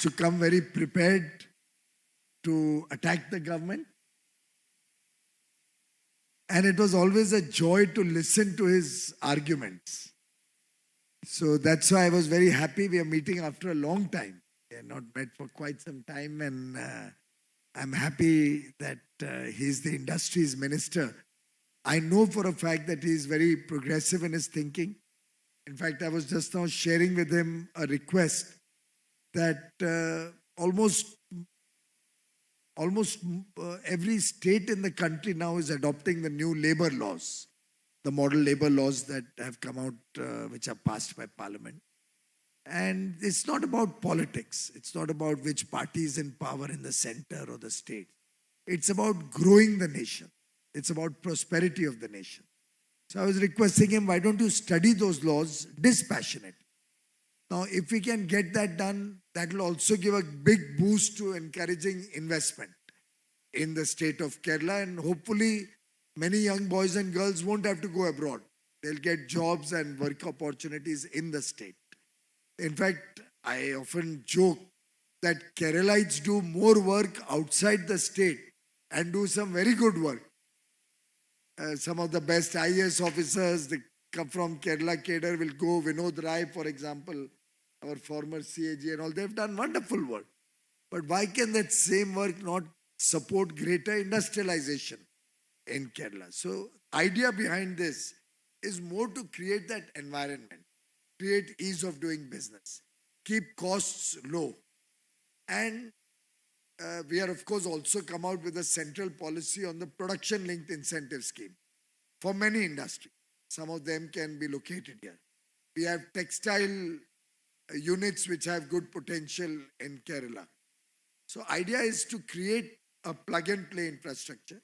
used to come very prepared to attack the government. And it was always a joy to listen to his arguments. So that's why I was very happy. We are meeting after a long time. We have not met for quite some time, and I'm happy that he's the industries minister. I know for a fact that he's very progressive in his thinking. In fact, I was just now sharing with him a request that almost every state in the country now is adopting the new labor laws, the model labor laws that have come out, which are passed by Parliament. And it's not about politics. It's not about which party is in power in the center or the state. It's about growing the nation. It's about prosperity of the nation. So I was requesting him, why don't you study those laws dispassionately? Now, if we can get that done, that will also give a big boost to encouraging investment in the state of Kerala. And hopefully, many young boys and girls won't have to go abroad. They'll get jobs and work opportunities in the state. In fact, I often joke that Keralites do more work outside the state and do some very good work. Some of the best IAS officers that come from Kerala cadre will go. Vinod Rai, for example, our former CAG and all, they've done wonderful work. But why can that same work not support greater industrialization in Kerala? So, idea behind this is more to create that environment, create ease of doing business, keep costs low. And we are, of course, also come out with a central policy on the production-linked incentive scheme for many industries. Some of them can be located here. We have textile units which have good potential in Kerala. So idea is to create a plug-and-play infrastructure.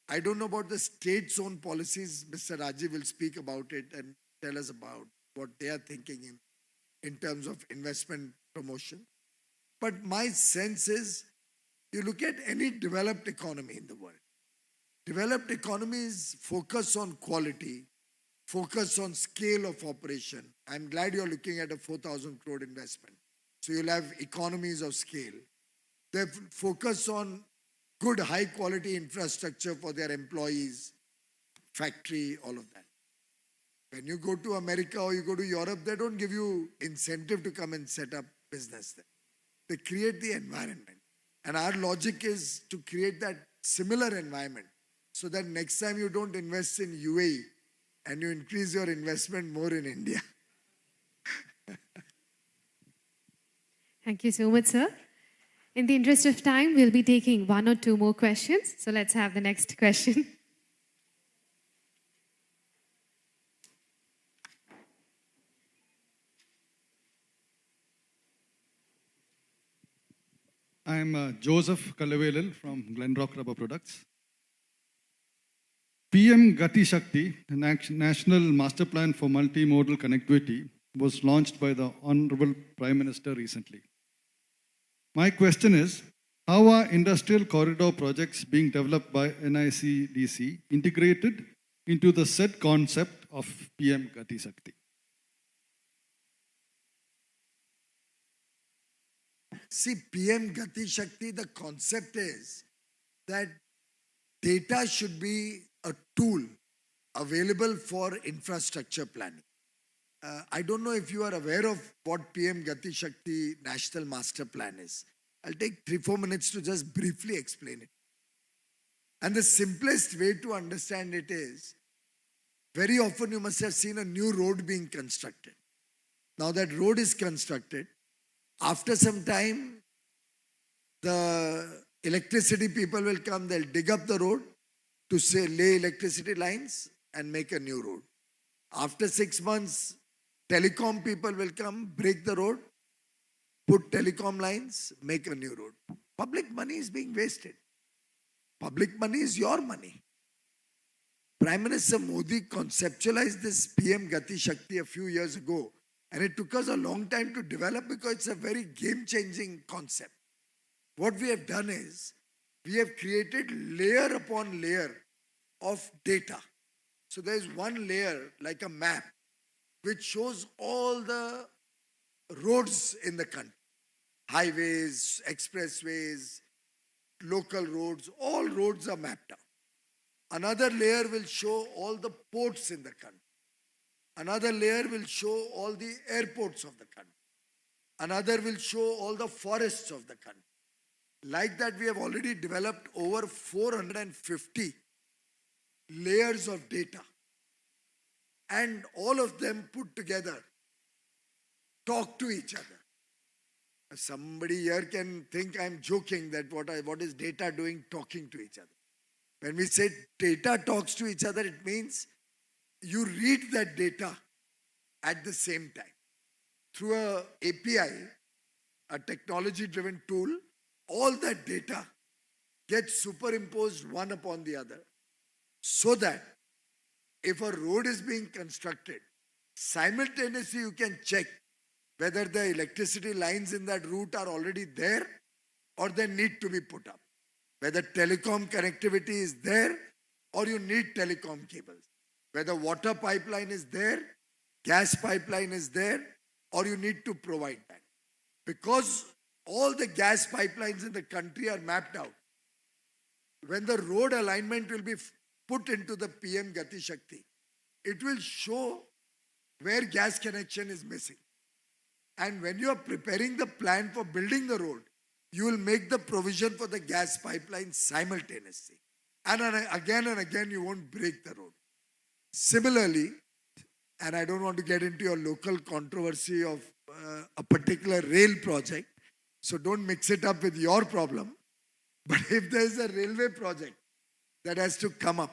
I don't know about the state's own policies. Mr. Rajya will speak about it and tell us about what they are thinking in terms of investment promotion. But my sense is, you look at any developed economy in the world. Developed economies focus on quality, focus on scale of operation. I'm glad you're looking at a 4,000 crore investment. So you'll have economies of scale. They focus on good high quality infrastructure for their employees, factory, all of that. When you go to America or you go to Europe, they don't give you incentive to come and set up business there. They create the environment. And our logic is to create that similar environment so that next time you don't invest in UAE and you increase your investment more in India. Thank you so much, sir. In the interest of time, we'll be taking one or two more questions. So let's have the next question. I'm Joseph Kalavelil from Glenrock Rubber Products. PM Gati Shakti, the National Master Plan for Multimodal Connectivity, was launched by the Honorable Prime Minister recently. My question is, how are industrial corridor projects being developed by NICDC integrated into the said concept of PM Gati Shakti? See, PM Gati Shakti, the concept is that data should be a tool available for infrastructure planning. I don't know if you are aware of what PM Gati Shakti National Master Plan is. I'll take 3-4 minutes to just briefly explain it. And the simplest way to understand it is, very often you must have seen a new road being constructed. Now that road is constructed, after some time, the electricity people will come, they'll dig up the road to say lay electricity lines and make a new road. After 6 months, telecom people will come, break the road, put telecom lines, make a new road. Public money is being wasted. Public money is your money. Prime Minister Modi conceptualized this PM Gati Shakti a few years ago, and it took us a long time to develop because it's a very game-changing concept. What we have done is, we have created layer upon layer of data. So there is one layer, like a map, which shows all the roads in the country. highways, expressways, local roads, all roads are mapped out. Another layer will show all the ports in the country. Another layer will show all the airports of the country. Another will show all the forests of the country. Like that, we have already developed over 450 layers of data. And all of them put together talk to each other. Somebody here can think I'm joking that what is data doing talking to each other. When we say data talks to each other, it means you read that data at the same time. Through a API, a technology-driven tool, all that data gets superimposed one upon the other so that if a road is being constructed, simultaneously you can check whether the electricity lines in that route are already there or they need to be put up. Whether telecom connectivity is there or you need telecom cables. Whether water pipeline is there, gas pipeline is there, or you need to provide that. Because all the gas pipelines in the country are mapped out. When the road alignment will be put into the PM Gati Shakti, it will show where gas connection is missing. And when you are preparing the plan for building the road, you will make the provision for the gas pipeline simultaneously. And again, you won't break the road. Similarly, and I don't want to get into your local controversy of a particular rail project, so don't mix it up with your problem. But if there is a railway project that has to come up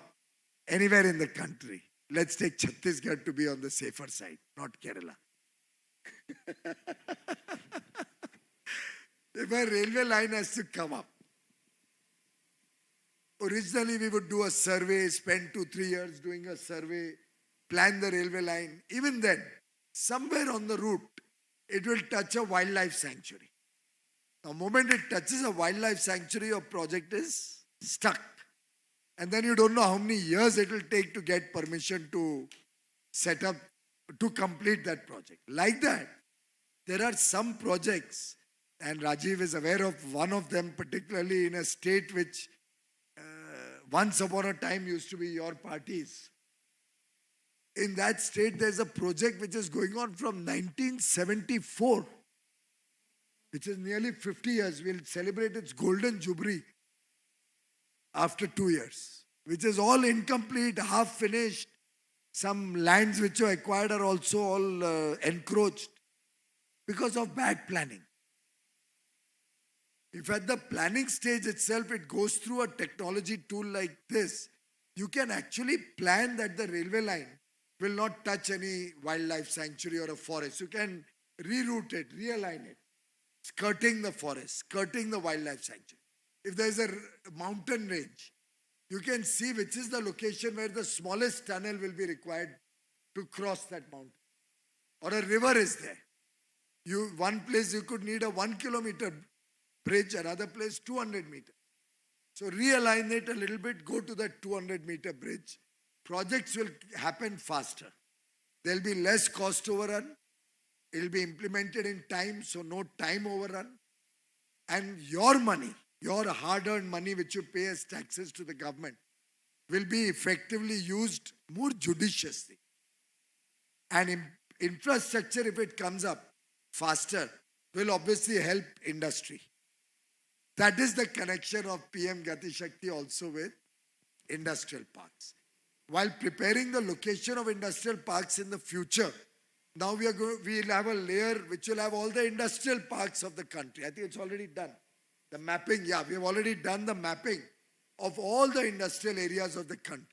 anywhere in the country, let's take Chhattisgarh to be on the safer side, not Kerala. If a railway line has to come up, originally we would do a survey, spend 2-3 years doing a survey, plan the railway line. Even then, somewhere on the route, it will touch a wildlife sanctuary. The moment it touches a wildlife sanctuary, your project is stuck. And then you don't know how many years it will take to get permission to set up, to complete that project. Like that, there are some projects, and Rajiv is aware of one of them, particularly in a state which once upon a time used to be your party's. In that state, there's a project which is going on from 1974, which is nearly 50 years. We'll celebrate its golden jubilee after 2 years, which is all incomplete, half finished. Some lands which were acquired are also all encroached because of bad planning. If at the planning stage itself it goes through a technology tool like this, you can actually plan that the railway line will not touch any wildlife sanctuary or a forest. You can reroute it, realign it, skirting the forest, skirting the wildlife sanctuary. If there is a mountain range, you can see which is the location where the smallest tunnel will be required to cross that mountain. Or a river is there. One place you could need a 1 kilometer bridge, another place 200 meters. So realign it a little bit, go to that 200 meter bridge. Projects will happen faster. There will be less cost overrun. It will be implemented in time, so no time overrun. And your money, your hard-earned money which you pay as taxes to the government, will be effectively used more judiciously. And infrastructure, if it comes up faster, will obviously help industry. That is the connection of PM Gati Shakti also with industrial parks. While preparing the location of industrial parks in the future, now we'll have a layer which will have all the industrial parks of the country. I think it's already done. The mapping, we have already done the mapping of all the industrial areas of the country.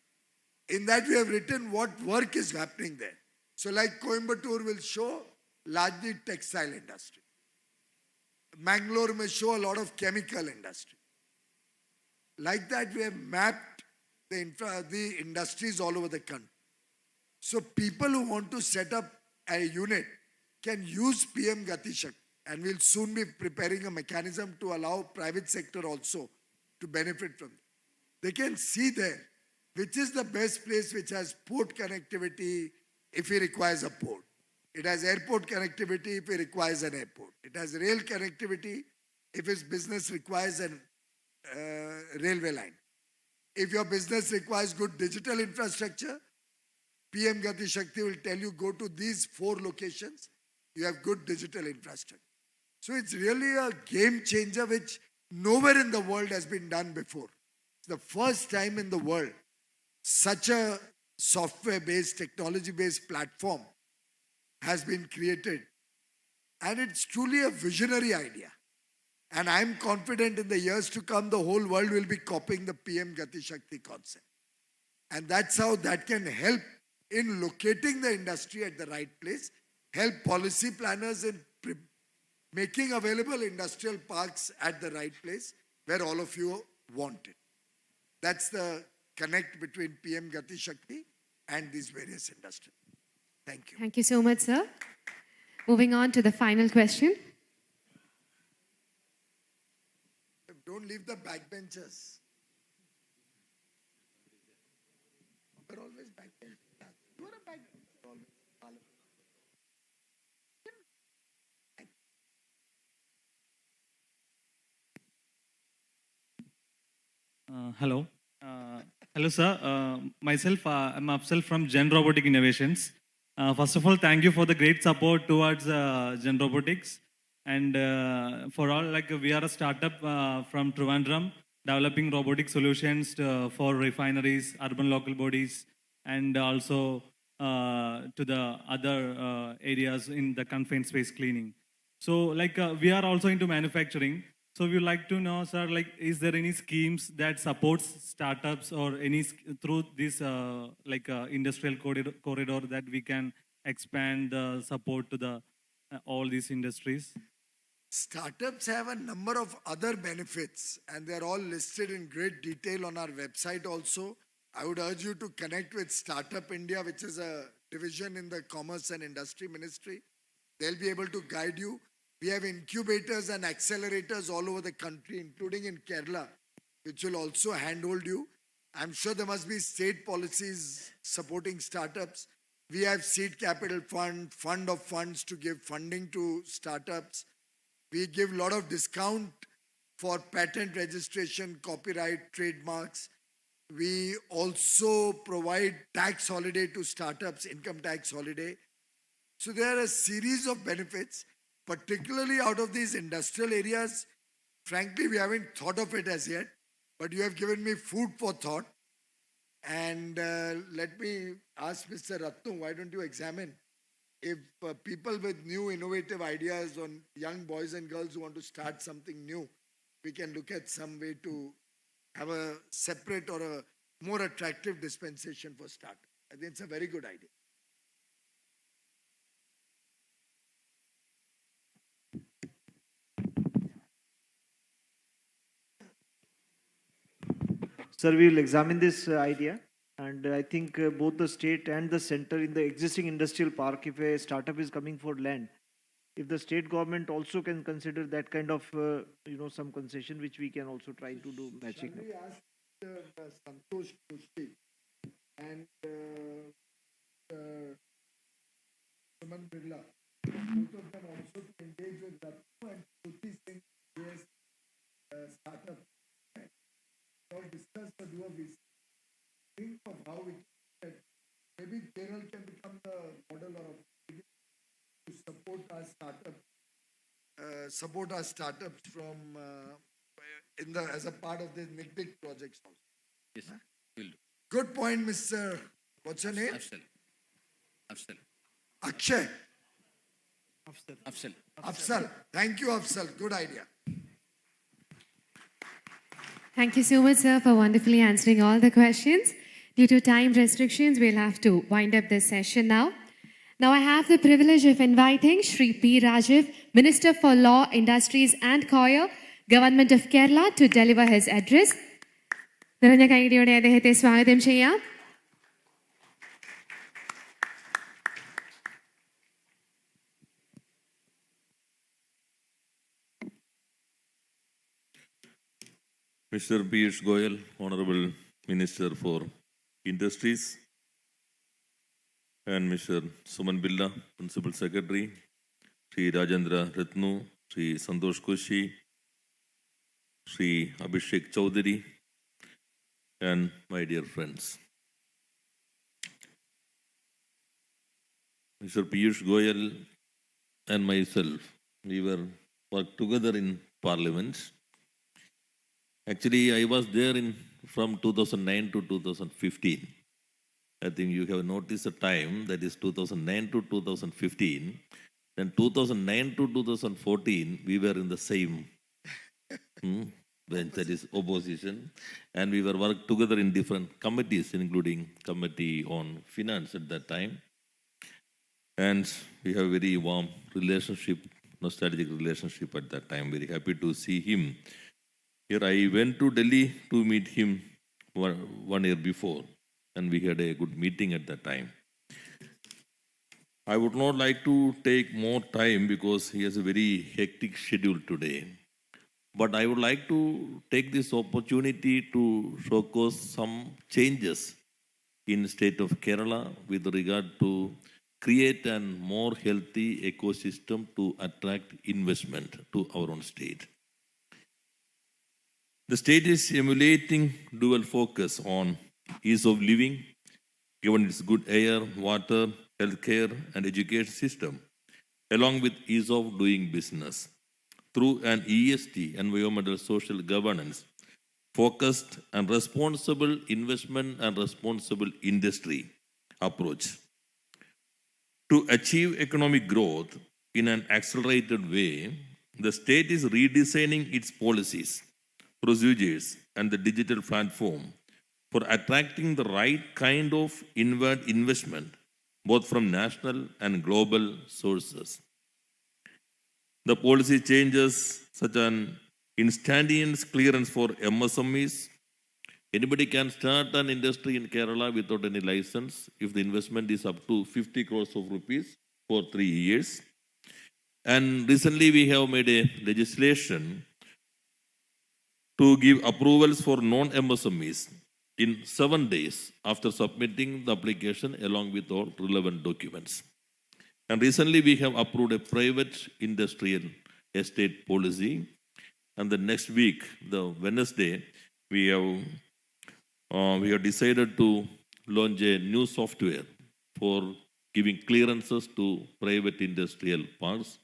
In that we have written what work is happening there. So like Coimbatore will show largely textile industry. Mangalore may show a lot of chemical industry. Like that we have mapped the industries all over the country. So people who want to set up a unit can use PM Gati Shakti, and we'll soon be preparing a mechanism to allow private sector also to benefit from it. They can see there which is the best place which has port connectivity if he requires a port. It has airport connectivity if it requires an airport. It has rail connectivity if its business requires an railway line. If your business requires good digital infrastructure, PM Gati Shakti will tell you go to these 4 locations. You have good digital infrastructure. So it's really a game changer which nowhere in the world has been done before. It's the first time in the world such a software-based, technology-based platform has been created. And it's truly a visionary idea. And I'm confident in the years to come, the whole world will be copying the PM Gati Shakti concept. And that's how that can help in locating the industry at the right place, help policy planners in making available industrial parks at the right place where all of you want it. That's the connect between PM Gati Shakti and these various industries. Thank you. Thank you so much, sir. Moving on to the final question. Don't leave the backbenchers. You're always backbenchers. You are a backbencher always. Hello. Hello, sir. Myself, I'm Afsal from Gen Robotic Innovations. First of all, thank you for the great support towards Gen Robotics. And for all, like we are a startup from Trivandrum, developing robotic solutions for refineries, urban local bodies, and also to the other areas in the confined space cleaning. So, like we are also into manufacturing. So we would like to know, sir, like, is there any schemes that supports startups or any through this industrial corridor that we can expand the support to the all these industries? Startups have a number of other benefits and they're all listed in great detail on our website also. I would urge you to connect with Startup India, which is a division in the Commerce and Industry Ministry. They'll be able to guide you. We have incubators and accelerators all over the country, including in Kerala, which will also handhold you. I'm sure there must be state policies supporting startups. We have seed capital fund of funds to give funding to startups. We give a lot of discount for patent registration, copyright, trademarks. We also provide tax holiday to startups, income tax holiday. So there are a series of benefits. Particularly out of these industrial areas, frankly, we haven't thought of it as yet, but you have given me food for thought. And let me ask Mr. Ratnu, why don't you examine if people with new innovative ideas on young boys and girls who want to start something new, we can look at some way to have a separate or a more attractive dispensation for startup. I think it's a very good idea. Sir, we will examine this idea, and I think both the state and the center in the existing industrial park, if a startup is coming for land, if the state government also can consider that kind of, some concession which we can also try to do matching. Shall we ask Santosh Kushti and Suman Birla, both of them also to engage with Ratnu and Shruti Singh, yes, startup. So discuss the do of this. Think of how we can, maybe Kerala can become the model of to support our startups from as a part of the NICDC projects also. Yes, will do. Good point, Mr. What's your name? Afsal. Akshay. Afsal. Afsal. Thank you, Afsal. Good idea. Thank you so much, sir, for wonderfully answering all the questions. Due to time restrictions, we'll have to wind up this session now. Now I have the privilege of inviting Shri P. Rajiv, Minister for Law, Industries and COIR, Government of Kerala, to deliver his address. നിറഞ്ഞ കൈയടിയോടെ അദ്ദേഹത്തെ സ്വാഗതം ചെയ്യാം. Mr. Piyush Goyal, Honorable Minister for Industries, and Mr. Suman Billa, Principal Secretary, Sri Rajendra Ratnu, Sri Santosh Koshi, Sri Abhishek Chaudhary, and my dear friends. Mr. Piyush Goyal and myself, we worked together in Parliament. Actually, I was there from 2009 to 2015. I think you have noticed the time, that is 2009 to 2015. Then 2009 to 2014, we were in the same bench, that is opposition. And we were worked together in different committees, including Committee on Finance at that time. And we have a very warm relationship, nostalgic relationship at that time. Very happy to see him. Here I went to Delhi to meet him one year before, and we had a good meeting at that time. I would not like to take more time because he has a very hectic schedule today. But I would like to take this opportunity to showcase some changes in state of Kerala with regard to create a more healthy ecosystem to attract investment to our own state. The state is emulating dual focus on ease of living, given its good air, water, healthcare, and education system, along with ease of doing business through an ESG, environmental social governance, focused and responsible investment and responsible industry approach. To achieve economic growth in an accelerated way, the state is redesigning its policies, procedures, and the digital platform for attracting the right kind of inward investment, both from national and global sources. The policy changes such as instantaneous clearance for MSMEs. Anybody can start an industry in Kerala without any license if the investment is up to 50 crores of rupees for 3 years. And recently we have made a legislation to give approvals for non-MSMEs in 7 days after submitting the application along with all relevant documents. And recently we have approved a private industrial estate policy. And the next week, the Wednesday, we have decided to launch a new software for giving clearances to private industrial parks.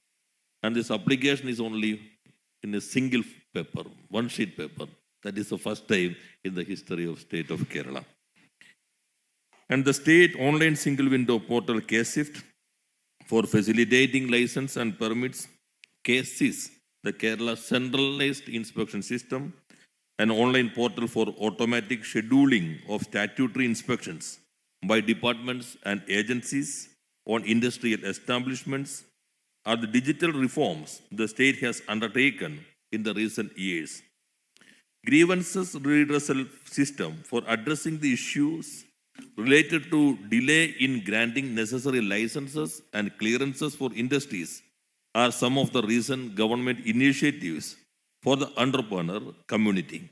And this application is only in a single paper, one sheet paper. That is the first time in the history of state of Kerala. And the state online single window portal KSIFT for facilitating license and permits, KSIS, the Kerala Centralized Inspection System, an online portal for automatic scheduling of statutory inspections by departments and agencies on industrial establishments, are the digital reforms the state has undertaken in the recent years. Grievances redressal system for addressing the issues related to delay in granting necessary licenses and clearances for industries are some of the recent government initiatives for the entrepreneur community.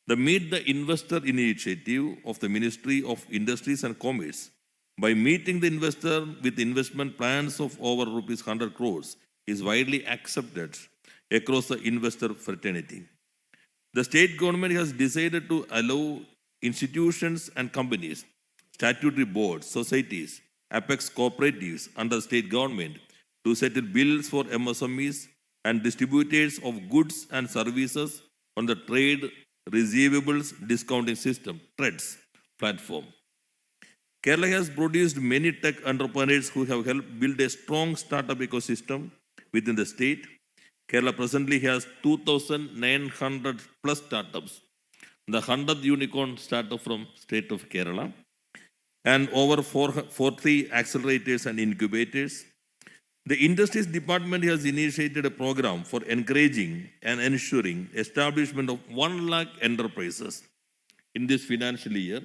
The Meet the Investor initiative of the Ministry of Industries and Commerce, by meeting the investor with investment plans of over rupees 100 crores, is widely accepted across the investor fraternity. The state government has decided to allow institutions and companies, statutory boards, societies, apex cooperatives under state government to settle bills for MSMEs and distributors of goods and services on the Trade Receivables Discounting System, TREDS, platform. Kerala has produced many tech entrepreneurs who have helped build a strong startup ecosystem within the state. Kerala presently has 2,900 plus startups, the 100th unicorn startup from state of Kerala, and over 40 accelerators and incubators. The Industries Department has initiated a program for encouraging and ensuring establishment of 1 lakh enterprises in this financial year.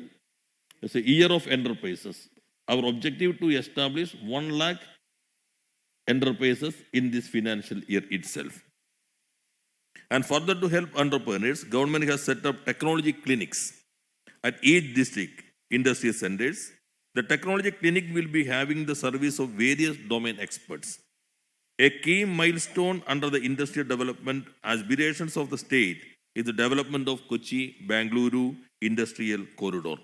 It's a year of enterprises. Our objective to establish 1 lakh enterprises in this financial year itself. And further to help entrepreneurs, government has set up technology clinics at each district industry centers The technology clinic will be having the service of various domain experts. A key milestone under the industrial development aspirations of the state is the development of Kochi-Bangalore Industrial Corridor,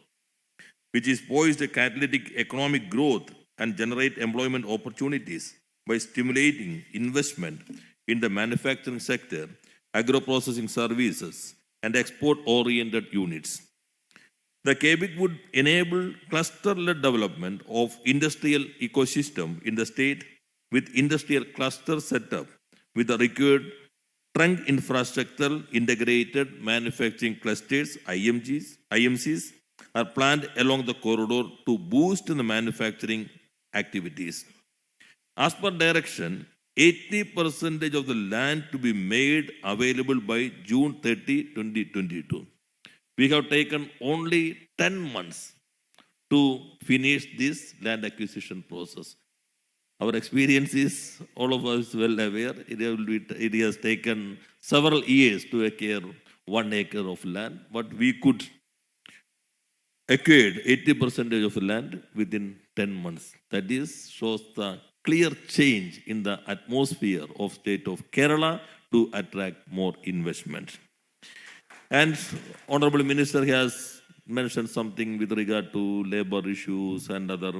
which is poised to catalytic economic growth and generate employment opportunities by stimulating investment in the manufacturing sector, agro-processing services, and export-oriented units. The KBIC would enable cluster-led development of industrial ecosystem in the state with industrial cluster setup with the required trunk infrastructure integrated manufacturing clusters, IMCs, are planned along the corridor to boost the manufacturing activities. As per direction, 80% of the land to be made available by June 30, 2022. We have taken only 10 months to finish this land acquisition process. Our experience is, all of us well aware, it has taken several years to acquire 1 acre of land, but we could acquire 80% of the land within 10 months. That is, shows the clear change in the atmosphere of state of Kerala to attract more investment. And Honorable Minister has mentioned something with regard to labor issues and other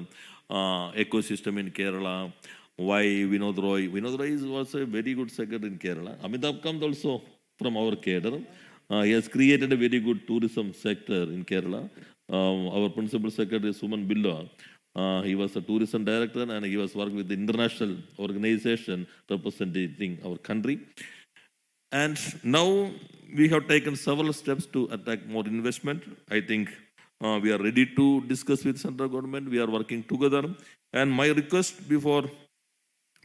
ecosystem in Kerala. Why Vinod Roy? Vinod Roy is also a very good secretary in Kerala. Amitabh comes also from our cadre. He has created a very good tourism sector in Kerala. Our principal secretary, Suman Billa, he was a tourism director and he was working with the international organization representing our country. And now we have taken several steps to attract more investment. I think we are ready to discuss with central government. We are working together. And my request before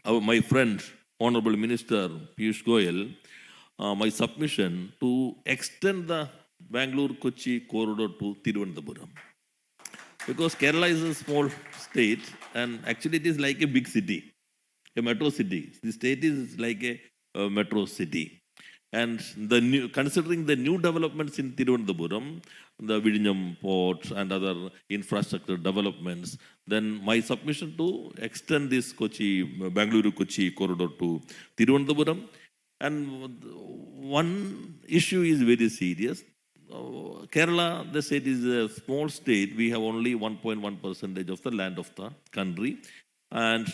my friend, Honorable Minister Piyush Goyal, my submission to extend the Bangalore-Kochi corridor to Thiruvananthapuram. Because Kerala is a small state and actually it is like a big city, a metro city. The state is like a metro city. And considering the new developments in Thiruvananthapuram, the Vidinyam port and other infrastructure developments, then my submission to extend this Bangalore-Kochi corridor to Thiruvananthapuram. And one issue is very serious. Kerala, the state is a small state. We have only 1.1% of the land of the country, and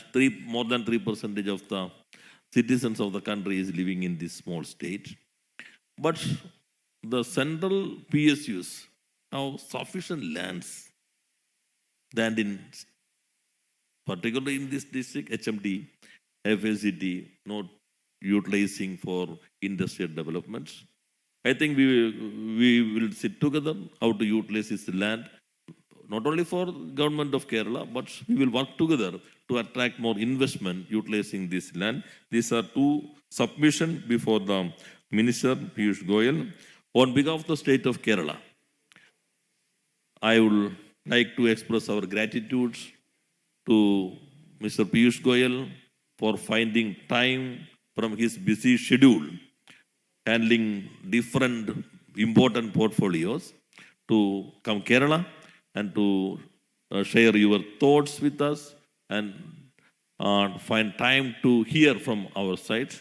more than 3% of the citizens of the country is living in this small state. But the central PSUs have sufficient lands, particularly in this district, HMD, FACT, not utilizing for industrial developments. I think we will sit together how to utilize this land, not only for government of Kerala, but we will work together to attract more investment utilizing this land. These are two submissions before the Minister Piyush Goyal. On behalf of the state of Kerala, I would like to express our gratitude to Mr. Piyush Goyal for finding time from his busy schedule, handling different important portfolios, to come Kerala and to share your thoughts with us and find time to hear from our side.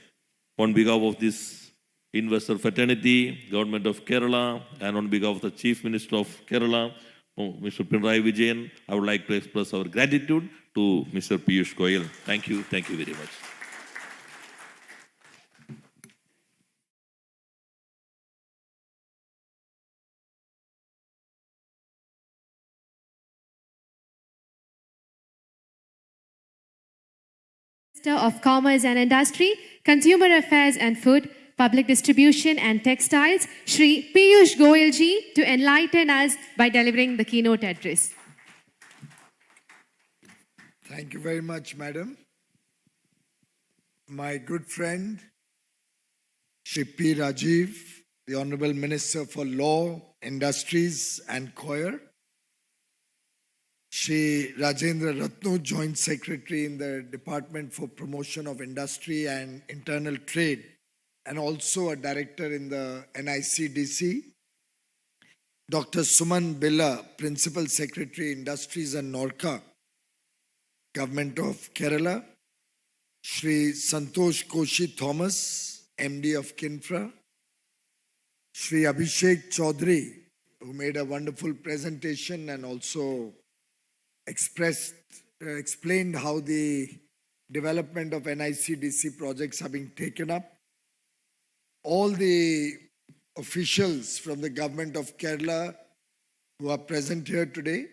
On behalf of this investor fraternity, Government of Kerala, and on behalf of the Chief Minister of Kerala, Mr. Pinarayi Vijayan, I would like to express our gratitude to Mr. Piyush Goyal. Thank you very much. Minister of Commerce and Industry, Consumer Affairs and Food, Public Distribution and Textiles, Shri Piyush Goyal ji, to enlighten us by delivering the keynote address. Thank you very much, Madam. My good friend, Shri P. Rajiv, the Honorable Minister for Law, Industries and COIR, Shri Rajendra Ratnu, Joint Secretary in the Department for Promotion of Industry and Internal Trade, and also a Director in the NICDC, Dr. Suman Billa, Principal Secretary, Industries and Norca, Government of Kerala, Shri Santosh Koshi Thomas, MD of Kinfra, Shri Abhishek Chaudhary, who made a wonderful presentation and also explained how the development of NICDC projects are being taken up. All the officials from the government of Kerala who are present here today,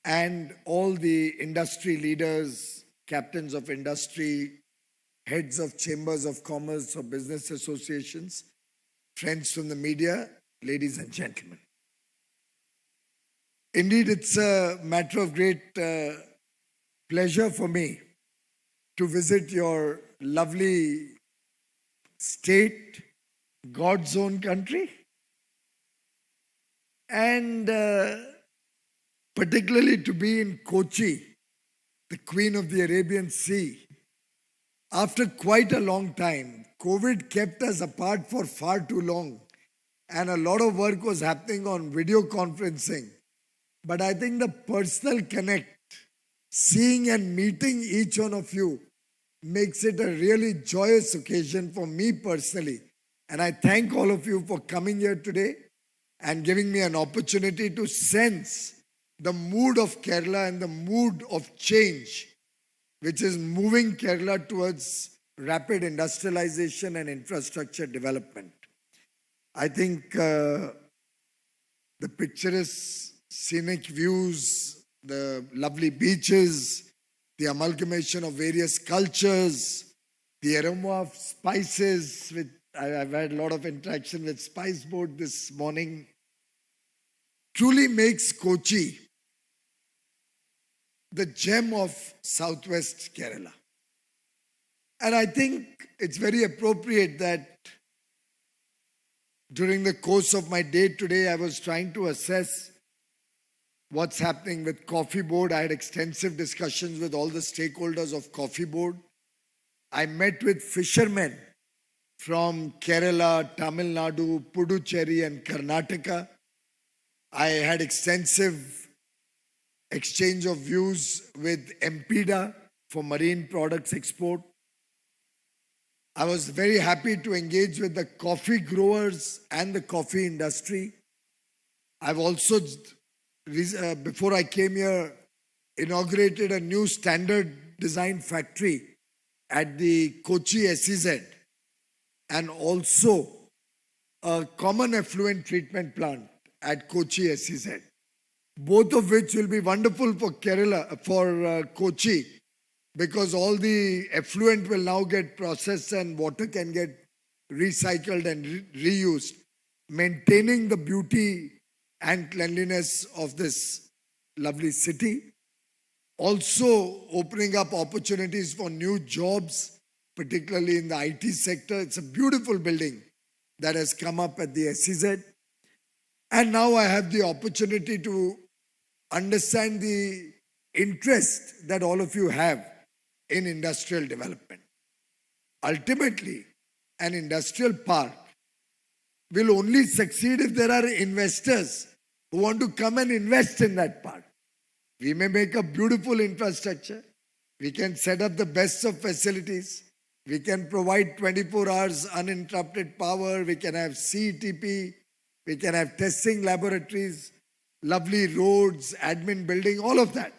and all the industry leaders, captains of industry, heads of chambers of commerce or business associations, friends from the media, ladies and gentlemen. Indeed, it's a matter of great pleasure for me to visit your lovely state, God's own country, and particularly to be in Kochi, the Queen of the Arabian Sea. After quite a long time, COVID kept us apart for far too long, and a lot of work was happening on video conferencing. But I think the personal connect, seeing and meeting each one of you, makes it a really joyous occasion for me personally. And I thank all of you for coming here today and giving me an opportunity to sense the mood of Kerala and the mood of change, which is moving Kerala towards rapid industrialization and infrastructure development. I think the picturesque scenic views, the lovely beaches, the amalgamation of various cultures, the aroma of spices. I've had a lot of interaction with Spice Board this morning. Truly makes Kochi the gem of southwest Kerala. And I think it's very appropriate that during the course of my day today, I was trying to assess what's happening with Coffee Board. I had extensive discussions with all the stakeholders of Coffee Board. I met with fishermen from Kerala, Tamil Nadu, Puducherry and Karnataka. I had extensive exchange of views with MPDA for marine products export. I was very happy to engage with the coffee growers and the coffee industry. I've also, before I came here, inaugurated a new standard design factory at the Kochi SEZ and also a common effluent treatment plant at Kochi SEZ. Both of which will be wonderful for Kerala, for Kochi, because all the effluent will now get processed and water can get recycled and reused, maintaining the beauty and cleanliness of this lovely city. Also opening up opportunities for new jobs, particularly in the IT sector. It's a beautiful building that has come up at the SEZ. And now I have the opportunity to understand the interest that all of you have in industrial development. Ultimately, an industrial park will only succeed if there are investors who want to come and invest in that park. We may make a beautiful infrastructure. We can set up the best of facilities. We can provide 24 hours uninterrupted power. We can have CETP. We can have testing laboratories, lovely roads, admin building, all of that.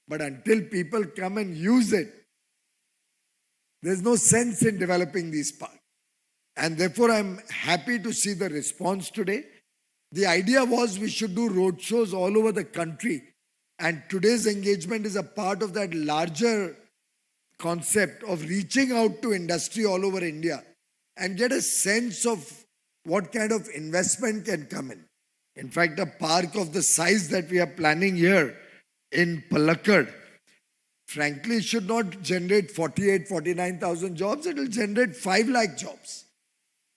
But until people come and use it, there's no sense in developing these parks. And therefore, I'm happy to see the response today. The idea was we should do roadshows all over the country. And today's engagement is a part of that larger concept of reaching out to industry all over India and get a sense of what kind of investment can come in. In fact, a park of the size that we are planning here in Palakkad, frankly, should not generate 49,000 jobs. It will generate 5 lakh jobs.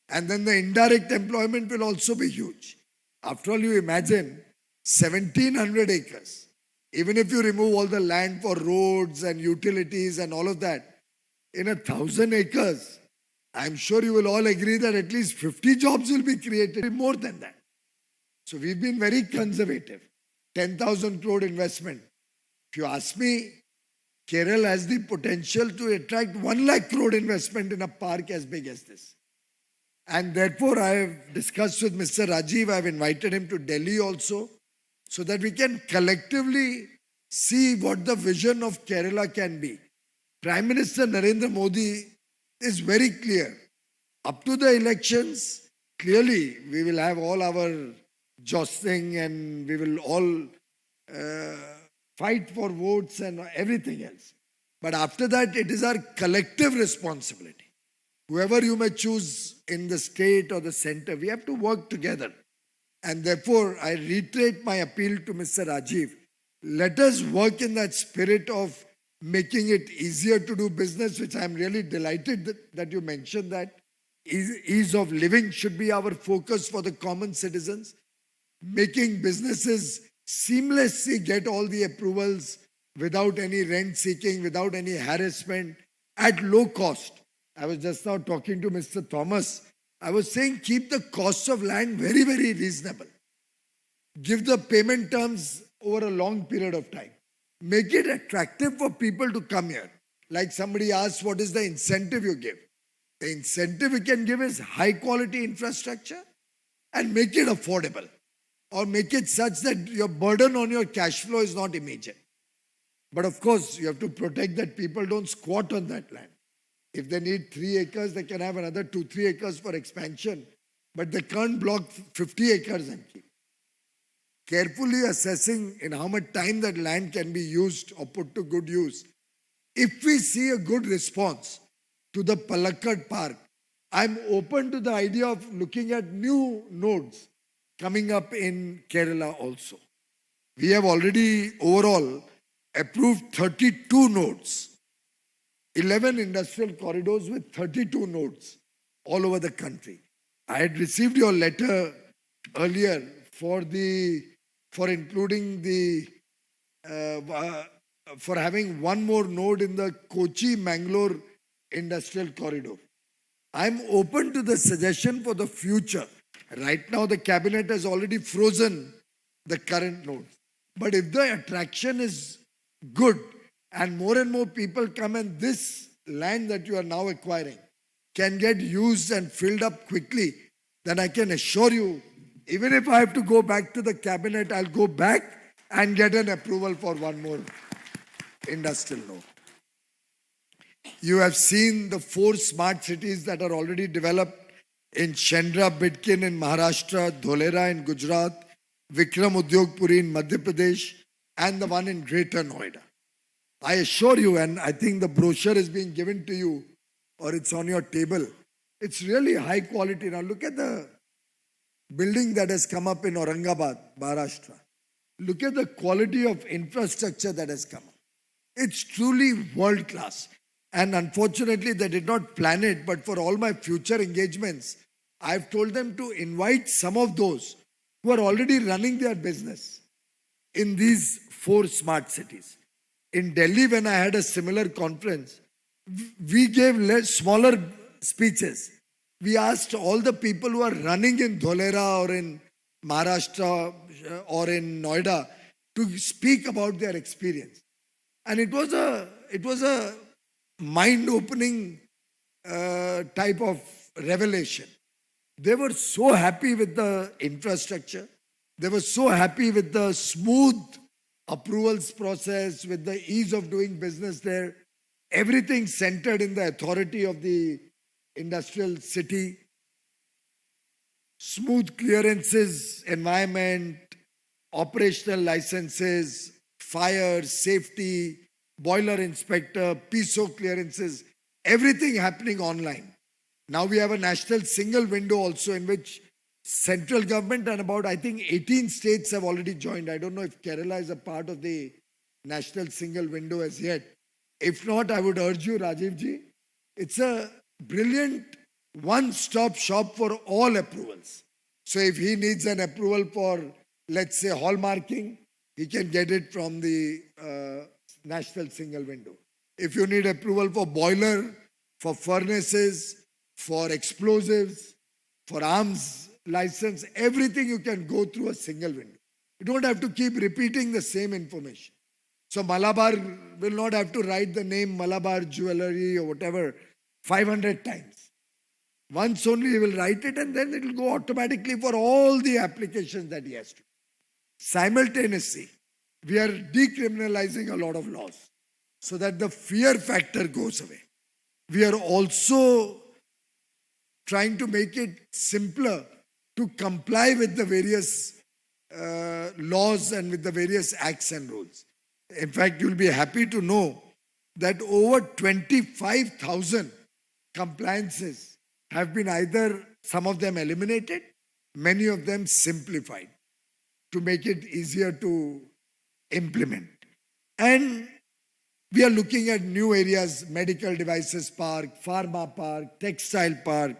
And then the indirect employment will also be huge. After all, you imagine 1,700 acres. Even if you remove all the land for roads and utilities and all of that, in 1,000 acres, I'm sure you will all agree that at least 50 jobs will be created, more than that. So we've been very conservative. 10,000 crore investment. If you ask me, Kerala has the potential to attract 1 lakh crore investment in a park as big as this. And therefore, I have discussed with Mr. Rajiv, I have invited him to Delhi also, so that we can collectively see what the vision of Kerala can be. Prime Minister Narendra Modi is very clear. Up to the elections, clearly we will have all our jostling and we will all fight for votes and everything else. But after that, it is our collective responsibility. Whoever you may choose in the state or the center, we have to work together. And therefore, I reiterate my appeal to Mr. Rajiv. Let us work in that spirit of making it easier to do business, which I'm really delighted that you mentioned that. Ease of living should be our focus for the common citizens. Making businesses seamlessly get all the approvals without any rent seeking, without any harassment, at low cost. I was just now talking to Mr. Thomas. I was saying keep the cost of land very, very reasonable. Give the payment terms over a long period of time. Make it attractive for people to come here. Like somebody asked, what is the incentive you give? The incentive you can give is high quality infrastructure and make it affordable. Or make it such that your burden on your cash flow is not immediate. But of course, you have to protect that people don't squat on that land. If they need 3 acres, they can have another 2-3 acres for expansion. But they can't block 50 acres and keep. Carefully assessing in how much time that land can be used or put to good use. If we see a good response to the Palakkad Park, I'm open to the idea of looking at new nodes coming up in Kerala also. We have already overall approved 32 nodes, 11 industrial corridors with 32 nodes all over the country. I had received your letter earlier for including for having one more node in the Kochi-Mangalore industrial corridor. I'm open to the suggestion for the future. Right now, the cabinet has already frozen the current nodes. But if the attraction is good and more people come and this land that you are now acquiring can get used and filled up quickly, then I can assure you, even if I have to go back to the cabinet, I'll go back and get an approval for one more industrial node. You have seen the 4 smart cities that are already developed in Chandra Bidkin in Maharashtra, Dholera in Gujarat, Vikram Udyogpuri in Madhya Pradesh, and the one in Greater Noida. I assure you, and I think the brochure is being given to you or it's on your table. It's really high quality. Now look at the building that has come up in Aurangabad, Maharashtra. Look at the quality of infrastructure that has come up. It's truly world class. And unfortunately, they did not plan it, but for all my future engagements, I've told them to invite some of those who are already running their business in these 4 smart cities. In Delhi, when I had a similar conference, we gave smaller speeches. We asked all the people who are running in Dholera or in Maharashtra or in Noida to speak about their experience. And it was a mind-opening type of revelation. They were so happy with the infrastructure. They were so happy with the smooth approvals process, with the ease of doing business there. Everything centered in the authority of the industrial city. Smooth clearances, environment, operational licenses, fire, safety, boiler inspector, PISO clearances, everything happening online. Now we have a national single window also in which central government and about, I think, 18 states have already joined. I don't know if Kerala is a part of the national single window as yet. If not, I would urge you, Rajiv ji, it's a brilliant one-stop shop for all approvals. So if he needs an approval for, let's say, hallmarking, he can get it from the national single window. If you need approval for boiler, for furnaces, for explosives, for arms license, everything you can go through a single window. You don't have to keep repeating the same information. So Malabar will not have to write the name Malabar Jewelry or whatever 500 times. Once only he will write it and then it will go automatically for all the applications that he has to. Simultaneously, we are decriminalizing a lot of laws so that the fear factor goes away. We are also trying to make it simpler to comply with the various laws and with the various acts and rules. In fact, you'll be happy to know that over 25,000 compliances have been either some of them eliminated, many of them simplified to make it easier to implement. And we are looking at new areas, medical devices park, pharma park, textile park,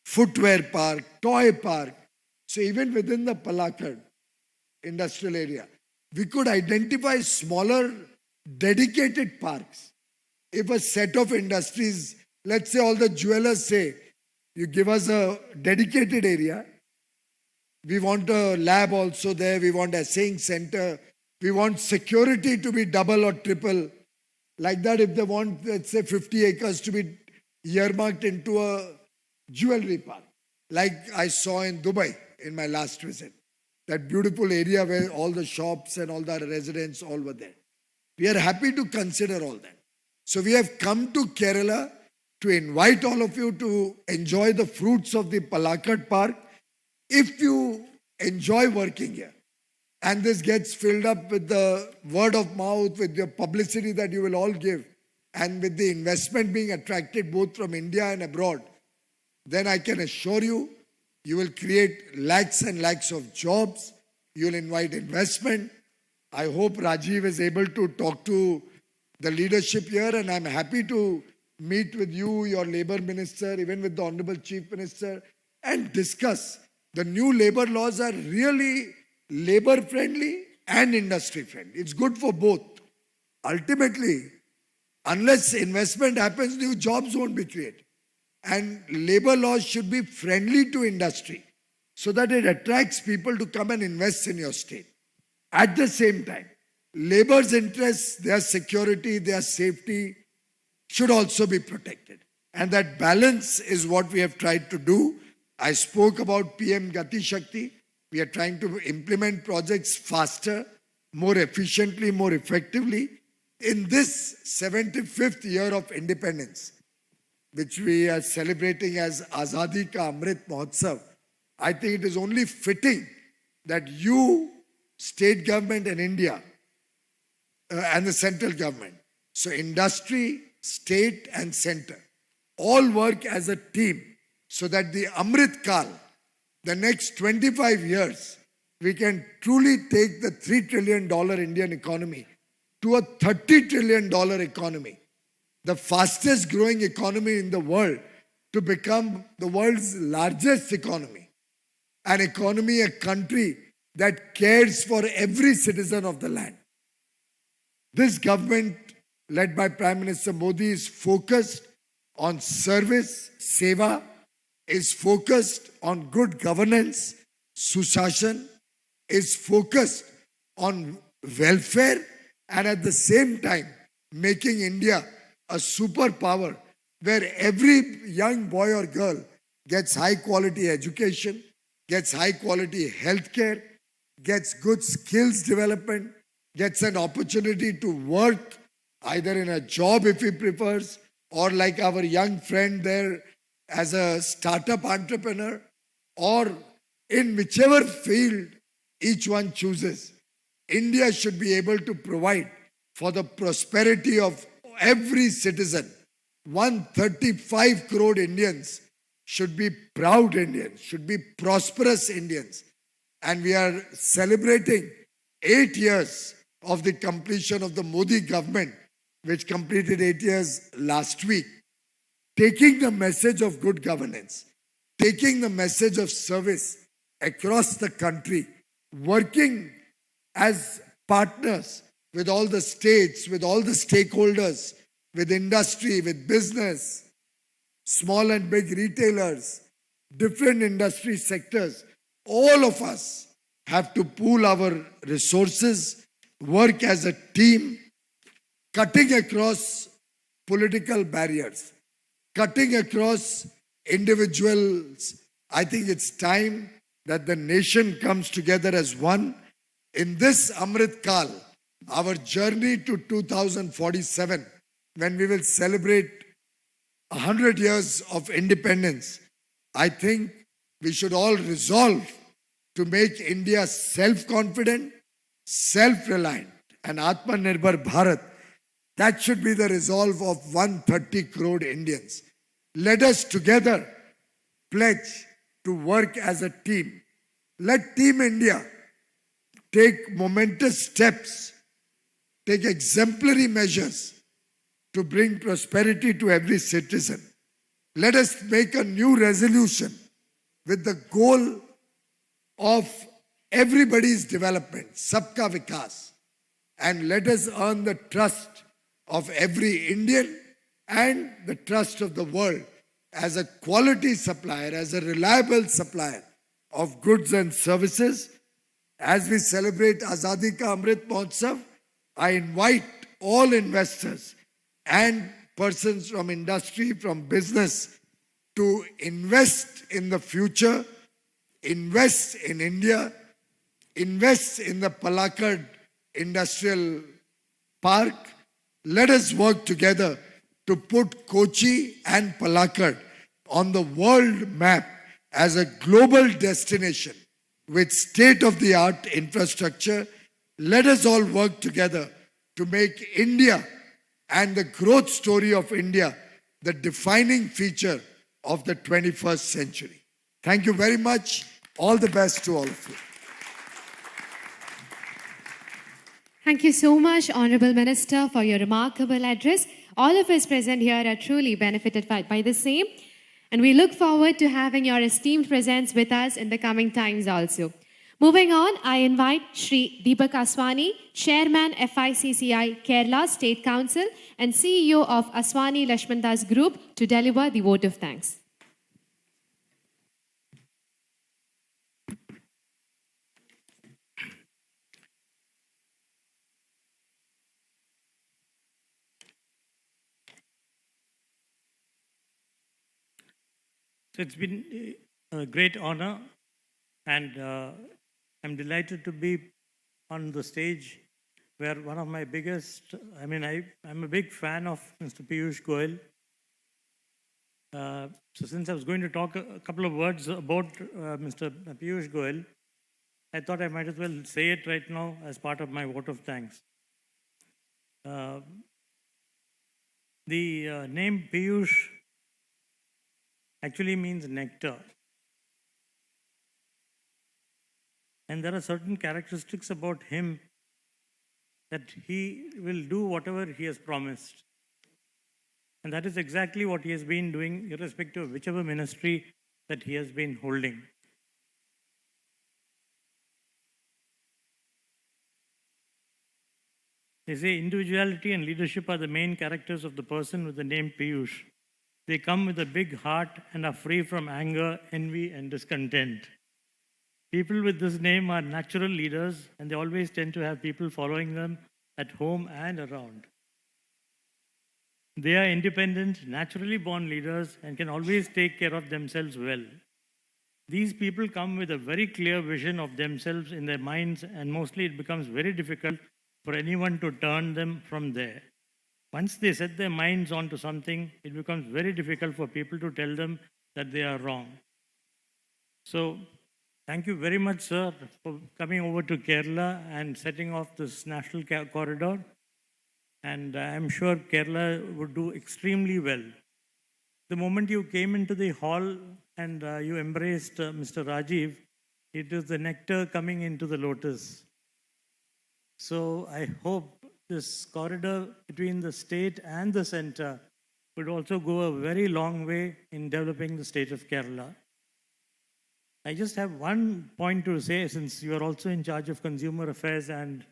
footwear park, toy park. So even within the Palakkad industrial area, we could identify smaller dedicated parks. If a set of industries, let's say all the jewelers say, you give us a dedicated area, we want a lab also there, we want a assaying center, we want security to be double or triple. Like that, if they want, let's say, 50 acres to be earmarked into a jewelry park, like I saw in Dubai in my last visit. That beautiful area where all the shops and all the residents all were there. We are happy to consider all that. So we have come to Kerala to invite all of you to enjoy the fruits of the Palakkad Park. If you enjoy working here, and this gets filled up with the word of mouth, with the publicity that you will all give, and with the investment being attracted both from India and abroad, then I can assure you, you will create lakhs and lakhs of jobs. You will invite investment. I hope Rajiv is able to talk to the leadership here, and I'm happy to meet with you, your labor minister, even with the Honorable Chief Minister, and discuss. The new labor laws are really labor friendly and industry friendly. It's good for both. Ultimately, unless investment happens, new jobs won't be created. And labor laws should be friendly to industry so that it attracts people to come and invest in your state. At the same time, labor's interests, their security, their safety should also be protected. And that balance is what we have tried to do. I spoke about PM Gati Shakti. We are trying to implement projects faster, more efficiently, more effectively. In this 75th year of independence, which we are celebrating as Azadi Ka Amrit Mahotsav, I think it is only fitting that you, state government and India, and the central government, so industry, state and center, all work as a team so that the Amrit Kal, the next 25 years, we can truly take the $3 trillion Indian economy to a $30 trillion economy, the fastest growing economy in the world, to become the world's largest economy, an economy, a country that cares for every citizen of the land. This government, led by Prime Minister Modi, is focused on service, seva, is focused on good governance, sushashan, is focused on welfare, and at the same time making India a superpower where every young boy or girl gets high quality education, gets high quality healthcare, gets good skills development, gets an opportunity to work either in a job if he prefers, or like our young friend there as a startup entrepreneur, or in whichever field each one chooses. India should be able to provide for the prosperity of every citizen. 135 crore Indians should be proud Indians, should be prosperous Indians. And we are celebrating 8 years of the completion of the Modi government, which completed 8 years last week, taking the message of good governance, taking the message of service across the country, working as partners with all the states, with all the stakeholders, with industry, with business, small and big retailers, different industry sectors, All of us have to pool our resources, work as a team, cutting across political barriers, cutting across individuals. I think it's time that the nation comes together as one. In this Amrit Kal, our journey to 2047, when we will celebrate 100 years of independence, I think we should all resolve to make India self-confident, self-reliant, and Atmanirbhar Bharat. That should be the resolve of 130 crore Indians. Let us together pledge to work as a team. Let Team India take momentous steps, take exemplary measures to bring prosperity to every citizen. Let us make a new resolution with the goal of everybody's development, Sabka Vikas. And let us earn the trust of every Indian and the trust of the world as a quality supplier, as a reliable supplier of goods and services. As we celebrate Azadi Ka Amrit Mahotsav, I invite all investors and persons from industry, from business, to invest in the future, invest in India, invest in the Palakkad Industrial Park. Let us work together to put Kochi and Palakkad on the world map as a global destination with state-of-the-art infrastructure. Let us all work together to make India and the growth story of India the defining feature of the 21st century. Thank you very much. All the best to all of you. Thank you so much, Honorable Minister, for your remarkable address. All of us present here are truly benefited by the same. And we look forward to having your esteemed presence with us in the coming times also. Moving on, I invite Shri Deepak Aswani, Chairman FICCI Kerala State Council and CEO of Aswani Lakshmandas Group, to deliver the vote of thanks. So it's been a great honor, and I'm delighted to be on the stage where one of my biggest, I'm a big fan of Mr. Piyush Goyal. So since I was going to talk a couple of words about Mr. Piyush Goyal, I thought I might as well say it right now as part of my vote of thanks. The name Piyush actually means nectar. And there are certain characteristics about him that he will do whatever he has promised. And that is exactly what he has been doing, irrespective of whichever ministry that he has been holding. They say individuality and leadership are the main characters of the person with the name Piyush. They come with a big heart and are free from anger, envy, and discontent. People with this name are natural leaders, and they always tend to have people following them at home and around. They are independent, naturally born leaders and can always take care of themselves well. These people come with a very clear vision of themselves in their minds, and mostly it becomes very difficult for anyone to turn them from there. Once they set their minds onto something, it becomes very difficult for people to tell them that they are wrong. So, thank you very much, sir, for coming over to Kerala and setting off this national corridor. And I'm sure Kerala would do extremely well. The moment you came into the hall and you embraced Mr. Rajiv, it is the nectar coming into the lotus. So I hope this corridor between the state and the center would also go a very long way in developing the state of Kerala. I just have one point to say, since you are also in charge of consumer affairs and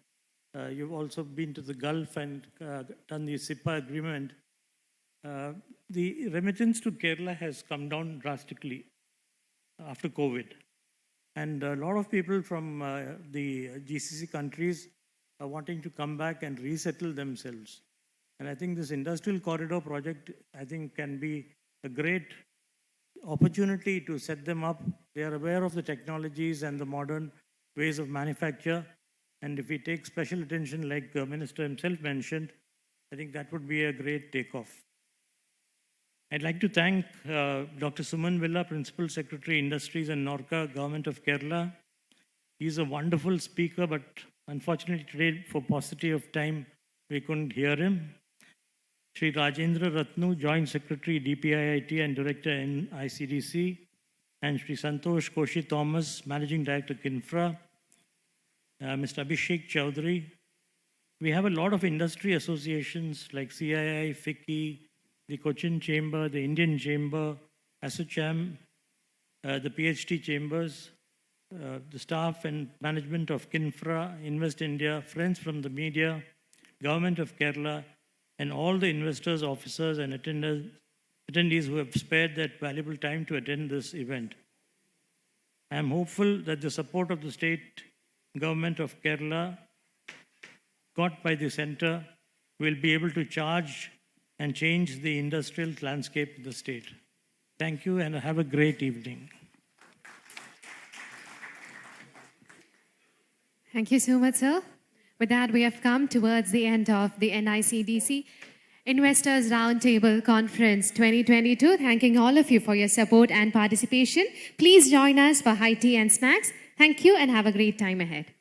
you've also been to the Gulf and done the SIPA agreement. The remittance to Kerala has come down drastically after COVID. And a lot of people from the GCC countries are wanting to come back and resettle themselves. And I think this industrial corridor project, I think, can be a great opportunity to set them up. They are aware of the technologies and the modern ways of manufacture. And if we take special attention, like the Minister himself mentioned, I think that would be a great takeoff. I'd like to thank Dr. Suman Villa, Principal Secretary, Industries and Norca, Government of Kerala. He's a wonderful speaker, but unfortunately today, for paucity of time, we couldn't hear him. Shri Rajendra Ratnu, Joint Secretary, DPIIT and Director NICDC, and Shri Santosh Koshi Thomas, Managing Director, Kinfra, Mr. Abhishek Chowdhury. We have a lot of industry associations like CII, FICCI, the Cochin Chamber, the Indian Chamber, ASSOCHAM, the PhD chambers, the staff and management of Kinfra, Invest India, friends from the media, Government of Kerala, and all the investors, officers, and attendees who have spared that valuable time to attend this event. I am hopeful that the support of the state government of Kerala, got by the center, will be able to charge and change the industrial landscape of the state. Thank you and have a great evening. Thank you so much, sir. With that, we have come towards the end of the NICDC Investors Roundtable Conference 2022. Thanking all of you for your support and participation. Please join us for high tea and snacks. Thank you and have a great time ahead.